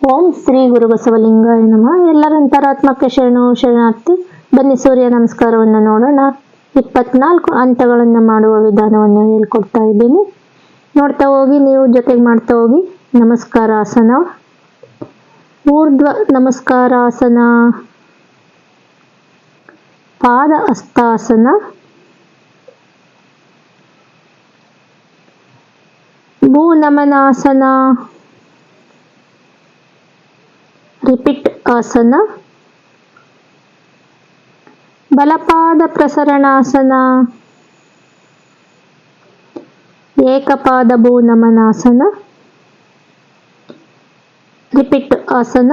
ಓಂ ಶ್ರೀ ಗುರು ಬಸವಲಿಂಗಾಯ ನಮಃ. ಎಲ್ಲರ ಅಂತರಾತ್ಮಕ್ಕೆ ಶರಣಾರ್ಥಿ. ಬನ್ನಿ ಸೂರ್ಯ ನಮಸ್ಕಾರವನ್ನು ನೋಡೋಣ. 24 ಹಂತಗಳನ್ನು ಮಾಡುವ ವಿಧಾನವನ್ನು ಹೇಳ್ಕೊಡ್ತಾ ಇದ್ದೀನಿ. ನೋಡ್ತಾ ಹೋಗಿ, ನೀವು ಜೊತೆಗೆ ಮಾಡ್ತಾ ಹೋಗಿ. ನಮಸ್ಕಾರಾಸನ, ಊರ್ಧ್ವ ನಮಸ್ಕಾರಾಸನ, ಪಾದ ಹಸ್ತಾಸನ, ಭೂ ನಮನಾಸನ, ರಿಪೀಟ್ ಆಸನ, ಬಲಪಾದ ಪ್ರಸರಣಾಸನ, ಏಕಪಾದ ಭೂ ನಮನಾಸನ, ರಿಪೀಟ್ ಆಸನ,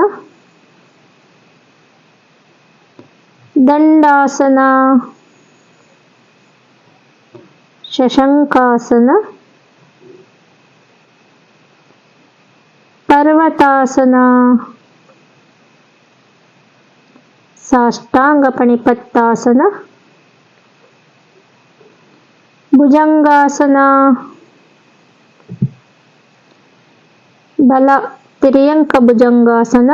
ದಂಡಾಸನ, ಶಶಂಕಾಸನ, ಪರ್ವತಾಸನ, ಸಾಷ್ಟಾಂಗ ಪಣಿಪತ್ತಾಸನ, ಭುಜಂಗಾಸನ, ಬಲ ತಿರ್ಯಂಕ ಭುಜಂಗಾಸನ,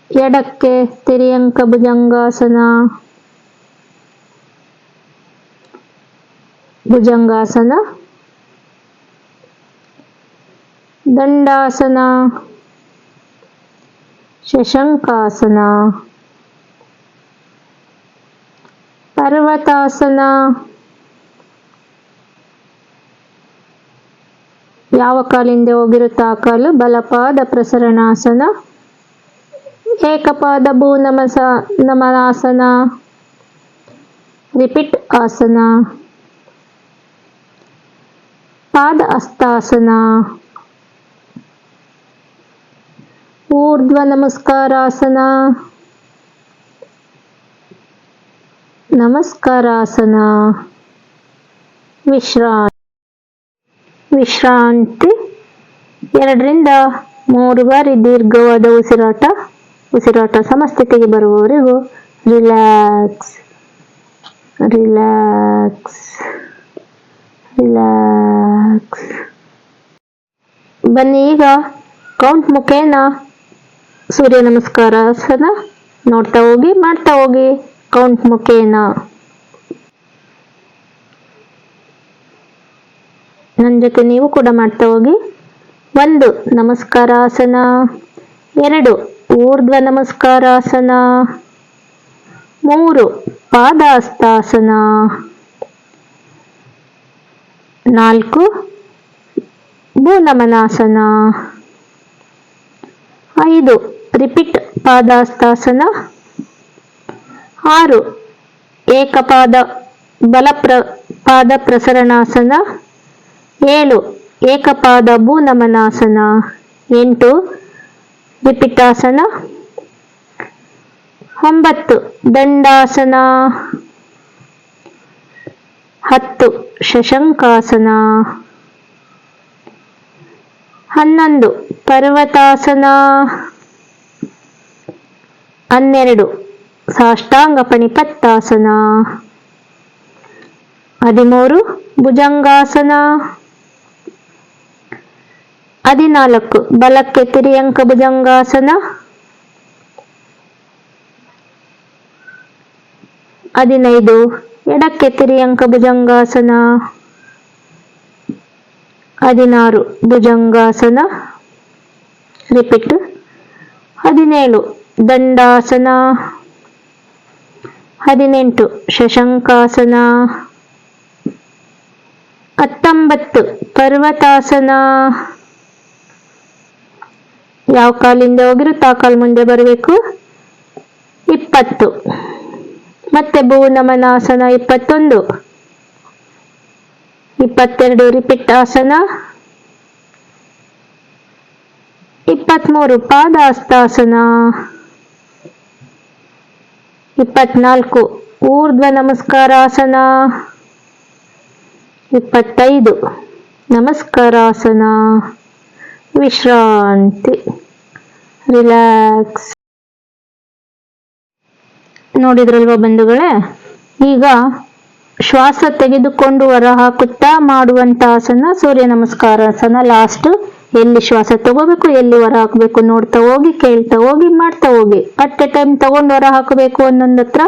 ಎಡಕ್ಕೆ ತಿರ್ಯಂಕ ಭುಜಂಗಾಸನ, ಭುಜಂಗಾಸನ, ದಂಡಾಸನ, ಶಶಂಕಾಸನ, ಪರ್ವತಾಸನ. ಯಾವ ಕಾಲಿಂದ ಹೋಗಿರುತ್ತೋ ಆ ಕಾಲು ಬಲಪಾದ ಪ್ರಸರಣಾಸನ, ಏಕಪಾದ ಭೂ ನಮನಾಸನ, ರಿಪೀಟ್ ಆಸನ, ಪಾದ ಹಸ್ತಾಸನ, ಊರ್ಧ್ವ ನಮಸ್ಕಾರಾಸನ, ನಮಸ್ಕಾರಾಸನ, ವಿಶ್ರಾಂತಿ. 2 ರಿಂದ 3 ಬಾರಿ ದೀರ್ಘವಾದ ಉಸಿರಾಟ ಸಮಸ್ಥಿತಿಗೆ ಬರುವವರೆಗೂ ರಿಲ್ಯಾಕ್ಸ್ ರಿಲ್ಯಾಕ್ಸ್ ರಿಲ್ಯಾಕ್ಸ್. ಬನ್ನಿ, ಈಗ ಕೌಂಟ್ ಮುಖೇನ ಸೂರ್ಯ ನಮಸ್ಕಾರಾಸನ ನೋಡ್ತಾ ಹೋಗಿ, ಮಾಡ್ತಾ ಹೋಗಿ. ಕೌಂಟ್ ಮುಖೇನ ನನ್ನ ಜೊತೆ ನೀವು ಕೂಡ ಮಾಡ್ತಾ ಹೋಗಿ. 1 ನಮಸ್ಕಾರಾಸನ, 2 ಊರ್ಧ್ವ ನಮಸ್ಕಾರಾಸನ, 3 ಪಾದಹಸ್ತಾಸನ, 4 ಭೂ ನಮನಾಸನ, 5 ರಿಪೀಟ್ ಪಾದಹಸ್ತಾಸನ, 6 ಏಕಪಾದ ಪಾದ ಪ್ರಸರಣಾಸನ, 7 ಏಕಪಾದ ಭೂ ನಮನಾಸನ, 8 ರಿಪೀಟಾಸನ, 9 ದಂಡಾಸನ, 10 ಶಶಂಕಾಸನ, 11 ಪರ್ವತಾಸನ, 12 ಸಾಷ್ಟಾಂಗ ಪಣಿಪತ್ತಾಸನ, 13 ಭುಜಂಗಾಸನ, 14 ಬಲಕ್ಕೆ ತಿರ್ಯಂಕ ಭುಜಂಗಾಸನ, 15 ಎಡಕ್ಕೆ ತಿರ್ಯಂಕ ಭುಜಂಗಾಸನ, 16 ಭುಜಂಗಾಸನ, ರಿಪೀಟ್, 17 ದಂಡಾಸನ, 18 ಶಶಂಕಾಸನ, 19 ಪರ್ವತಾಸನ. ಯಾವ ಕಾಲಿಂದ ಹೋಗಿರುತ್ತೋ ಆ ಕಾಲು ಮುಂದೆ ಬರಬೇಕು. 20 ಮತ್ತೆ ಭೂ ನಮನಾಸನ, 21, 22 ರಿಪೀಟ್ ಆಸನ, 23 ಪಾದ ಹಸ್ತಾಸನ, 24 ಊರ್ಧ್ವ ನಮಸ್ಕಾರಾಸನ, 25 ನಮಸ್ಕಾರಾಸನ. ವಿಶ್ರಾಂತಿ, ರಿಲ್ಯಾಕ್ಸ್. ನೋಡಿದ್ರಲ್ವ ಬಂಧುಗಳೇ? ಈಗ ಶ್ವಾಸ ತೆಗೆದುಕೊಂಡು ಹೊರ ಹಾಕುತ್ತಾ ಮಾಡುವಂತ ಆಸನ ಸೂರ್ಯ ನಮಸ್ಕಾರ ಆಸನ. ಲಾಸ್ಟ್ ಎಲ್ಲಿ ಶ್ವಾಸ ತಗೋಬೇಕು ಎಲ್ಲಿ ಹೊರ ಹಾಕಬೇಕು ನೋಡ್ತಾ ಹೋಗಿ, ಕೇಳ್ತಾ ಹೋಗಿ, ಮಾಡ್ತಾ ಹೋಗಿ. ಅಟ್ ಎ ಟೈಮ್ ತಗೊಂಡು ಹೊರ ಹಾಕಬೇಕು ಒಂದೊಂದ್ ಹತ್ರ.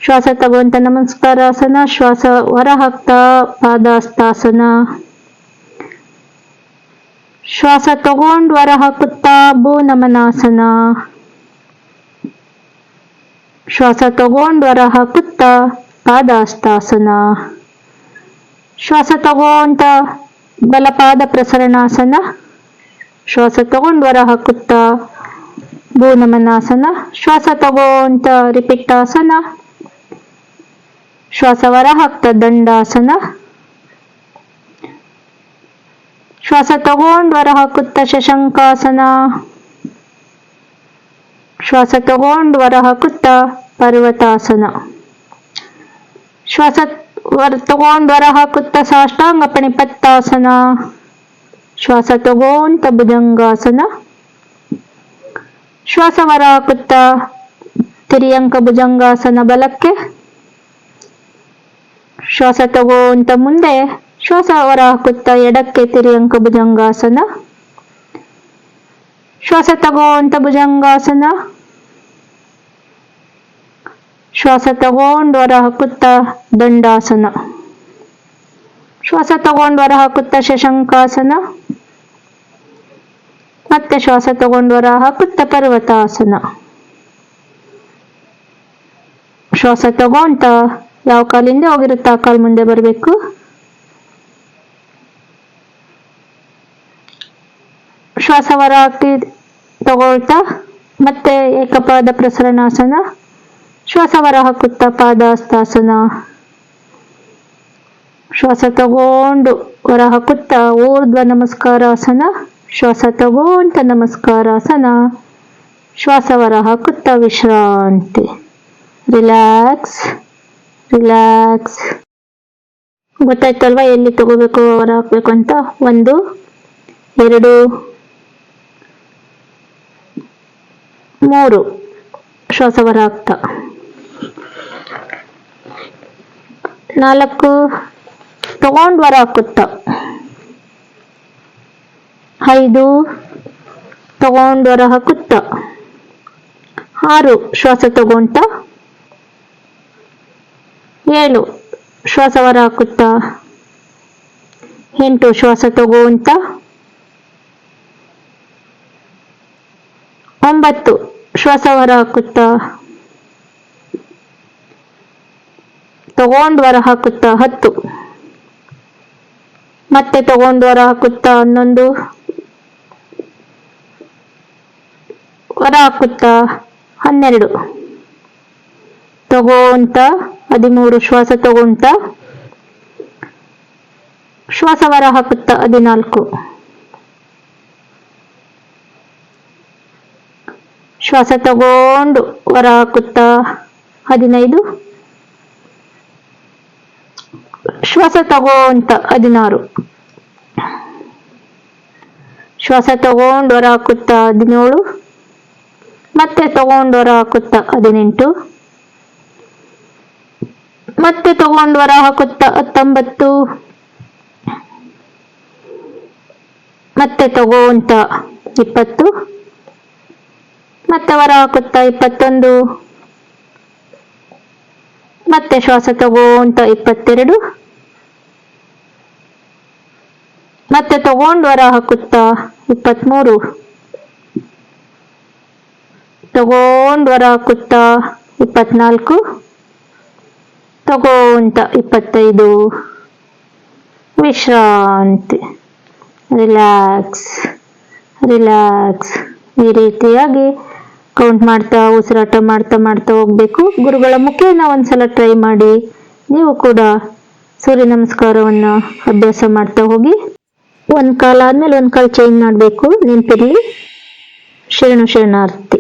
ಶ್ವಾಸ ತಗೋಂತ ನಮಸ್ಕಾರಾಸನ, ಶ್ವಾಸ ಹೊರ ಹಾಕ್ತಾ ಪಾದಾಸ್ತಾಸನ, ಶ್ವಾಸ ತಗೊಂಡು ಹೊರ ಹಾಕುತ್ತಾ ಭೂ ನಮನಾಸನ, ಶ್ವಾಸ ತಗೊಂಡು ಹೊರ ಹಾಕುತ್ತಾ ಪಾದಾಸ್ತಾಸನ, ಶ್ವಾಸ ತಗೋಂತ ಬಲಪಾದ ಪ್ರಸರಣಾಸನ, ಶ್ವಾಸ ತಗೊಂಡು ಹೊರ ಹಾಕುತ್ತಾ ಭೂ ನಮನಾಸನ, ಶ್ವಾಸ ತಗೋಂತ ರಿಪಿಟ್ಟಾಸನ, ಶ್ವಾಸ ಹೊರ ಹಾಕ್ತಾ ದಂಡಾಸನ, ಶ್ವಾಸ ತಗೊಂಡು ಹೊರ ಹಾಕುತ್ತಾ ಶಶಂಕಾಸನ, ಶ್ವಾಸ ತಗೊಂಡು ಹೊರ ಹಾಕುತ್ತಾ ಪರ್ವತಾಸನ, ಶ್ವಾಸ ತಗೊಂಡು ಹೊರ ಹಾಕುತ್ತಾ ಸಾಷ್ಟಾಂಗ ಪಣಿಪತ್ತಾಸನ, ಶ್ವಾಸ ತಗೋಂತ ಭುಜಂಗಾಸನ, ಶ್ವಾಸ ಹೊರ ಹಾಕುತ್ತಾ ತಿರ್ಯಂಕ ಭುಜಂಗಾಸನ ಬಲಕ್ಕೆ, ಶ್ವಾಸ ತಗೋಂತ ಮುಂದೆ ಶ್ವಾಸ ಹೊರ ಹಾಕುತ್ತಾ ಎಡಕ್ಕೆ ತಿರ್ಯಂಕ ಭುಜಂಗಾಸನ, ಶ್ವಾಸ ತಗೋಂತ ಭುಜಂಗಾಸನ, ಶ್ವಾಸ ತಗೊಂಡು ಹೊರ ಹಾಕುತ್ತಾ ದಂಡಾಸನ, ಶ್ವಾಸ ತಗೊಂಡು ಹೊರ ಹಾಕುತ್ತಾ ಶಶಂಕಾಸನ, ಮತ್ತೆ ಶ್ವಾಸ ತಗೊಂಡು ಹೊರ ಹಾಕುತ್ತಾ ಪರ್ವತಾಸನ. ಶ್ವಾಸ ತಗೋಂತ ಯಾವ ಕಾಲಿಂದ ಹೋಗಿರುತ್ತೆ ಆ ಕಾಲು ಮುಂದೆ ಬರಬೇಕು. ಶ್ವಾಸ ಹೊರ ಹಾಕಿ ತಗೊಳ್ತಾ ಮತ್ತೆ ಏಕಪಾದ ಪ್ರಸರಣಾಸನ, ಶ್ವಾಸ ಹೊರ ಹಾಕುತ್ತಾ ಪಾದಾಸ್ತಾಸನ, ಶ್ವಾಸ ತಗೊಂಡು ಹೊರ ಹಾಕುತ್ತಾ ಊರ್ಧ್ವ ನಮಸ್ಕಾರಾಸನ, ಶ್ವಾಸ ತಗೋಂತ ನಮಸ್ಕಾರಾಸನ, ಶ್ವಾಸ ಹೊರ ಹಾಕುತ್ತಾ ವಿಶ್ರಾಂತಿ. Relax relax. ಗೊತ್ತಾಯ್ತಲ್ವಾ ಎಲ್ಲಿ ತಗೋಬೇಕು ಹೊರ ಹಾಕ್ಬೇಕು ಅಂತ. 1 2 3 ಶ್ವಾಸ ಹೊರ ಹಾಕ್ತಾ, 4 ತಗೊಂಡು ಹೊರ ಹಾಕುತ್ತಾ, 5 ತಗೊಂಡು ಹೊರ ಹಾಕುತ್ತಾ, 6 ಶ್ವಾಸ ತಗೊಂತ, 7 ಶ್ವಾಸ ಹೊರ ಹಾಕುತ್ತಾ, 8 ಶ್ವಾಸ ತಗೋಂತ, 9 ಶ್ವಾಸ ಹೊರ ಹಾಕುತ್ತಾ, ತಗೊಂಡು ಹೊರ ಹಾಕುತ್ತಾ 10, ಮತ್ತೆ ತಗೊಂಡು ಹೊರ ಹಾಕುತ್ತಾ 11, ಹೊರ ಹಾಕುತ್ತಾ 12, ತಗೋಂತ 13 ಶ್ವಾಸ ತಗೋಂತ, ಶ್ವಾಸ ಹೊರ ಹಾಕುತ್ತಾ 14, ಶ್ವಾಸ ತಗೊಂಡು ಹೊರ ಹಾಕುತ್ತಾ 15, ಶ್ವಾಸ ತಗೋಂತ 16, ಶ್ವಾಸ ತಗೊಂಡು ಹೊರ ಹಾಕುತ್ತಾ 17, ಮತ್ತೆ ತಗೊಂಡು ಹೊರ ಹಾಕುತ್ತಾ 18, ಮತ್ತೆ ತಗೊಂಡು ಹೊರ ಹಾಕುತ್ತಾ 19, ಮತ್ತೆ ತಗೋಂತ 20, ಮತ್ತೆ ಹೊರ ಹಾಕುತ್ತಾ 21, ಮತ್ತೆ ಶ್ವಾಸ ತಗೋಂತ 22, ಮತ್ತೆ ತಗೊಂಡು ಹೊರ ಹಾಕುತ್ತಾ 23, ತಗೊಂಡು ಹೊರ ಹಾಕುತ್ತಾ 24, ತಗೋಂತ 25, ವಿಶ್ರಾಂತಿ. Relax relax. ಈ ರೀತಿಯಾಗಿ ಕೌಂಟ್ ಮಾಡ್ತಾ ಉಸಿರಾಟ ಮಾಡ್ತಾ ಮಾಡ್ತಾ ಹೋಗ್ಬೇಕು. ಗುರುಗಳ ಮುಖೇನ ಒಂದ್ಸಲ ಟ್ರೈ ಮಾಡಿ. ನೀವು ಕೂಡ ಸೂರ್ಯ ನಮಸ್ಕಾರವನ್ನ ಅಭ್ಯಾಸ ಮಾಡ್ತಾ ಹೋಗಿ. ಒಂದ್ ಕಾಲ ಆದ್ಮೇಲೆ ಒಂದ್ ಕಾಲು ಚೇಂಜ್ ಮಾಡಬೇಕು, ನೆನಪಿರ್ಲಿ. ಶರಣಾರ್ಥಿ.